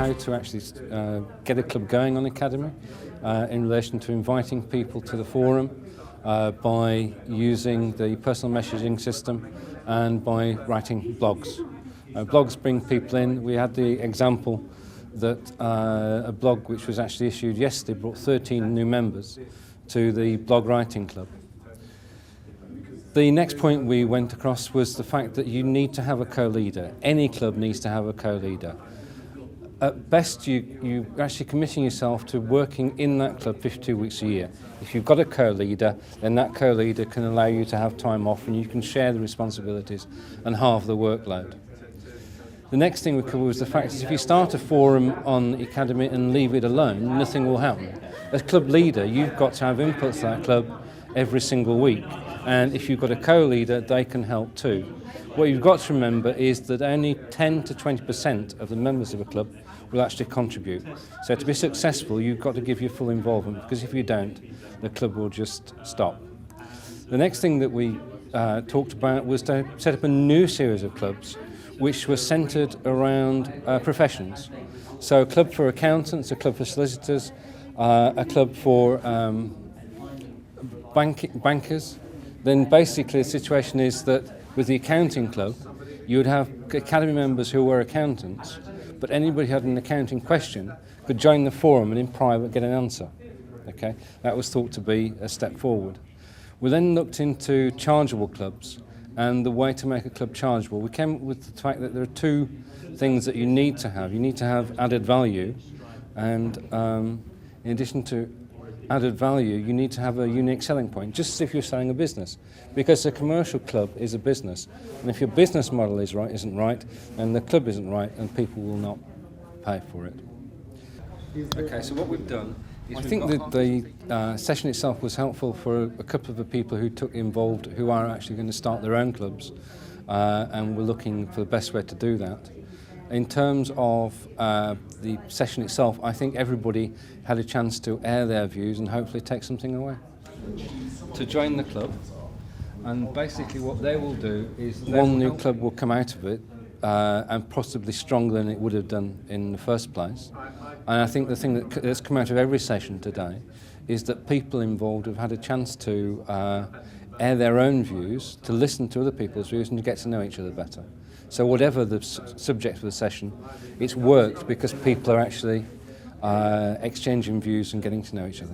how to actually get a club going on Ecademy in relation to inviting people to the forum by using the personal messaging system and by writing blogs. Blogs bring people in. We had the example that a blog which was actually issued yesterday brought 13 new members to the blog writing club. The next point we went across was the fact that you need to have a co-leader. Any club needs to have a co-leader. At best, you're actually committing yourself to working in that club 52 weeks a year. If you've got a co-leader, then that co-leader can allow you to have time off and you can share the responsibilities and halve the workload. The next thing we covered was the fact that if you start a forum on Ecademy and leave it alone, nothing will happen. As club leader, you've got to have input to that club every single week. And if you've got a co-leader, they can help too. What you've got to remember is that only 10 to 20% of the members of a club will actually contribute. So to be successful, you've got to give your full involvement, because if you don't, the club will just stop. The next thing that we talked about was to set up a new series of clubs which were centred around professions. So a club for accountants, a club for solicitors, a club for bankers. Then basically the situation is that with the accounting club, you would have Academy members who were accountants, but anybody who had an accounting question could join the forum and in private get an answer. Okay? That was thought to be a step forward. We then looked into chargeable clubs and the way to make a club chargeable. We came up with the fact that there are two things that you need to have. You need to have added value, and in addition to added value, you need to have a unique selling point, just as if you're selling a business. Because a commercial club is a business, and if your business model isn't right, and the club isn't right, and people will not pay for it. Okay, so what we've done is I think that the session itself was helpful for a couple of the people who took involved, who are actually going to start their own clubs, and we're looking for the best way to do that. In terms of the session itself, I think everybody had a chance to air their views and hopefully take something away. To join the club, and basically what they will do is one new club will come out of it, and possibly stronger than it would have done in the first place. And I think the thing that's come out of every session today is that people involved have had a chance to air their own views, to listen to other people's views and to get to know each other better. So whatever the subject of the session, it's worked because people are actually exchanging views and getting to know each other.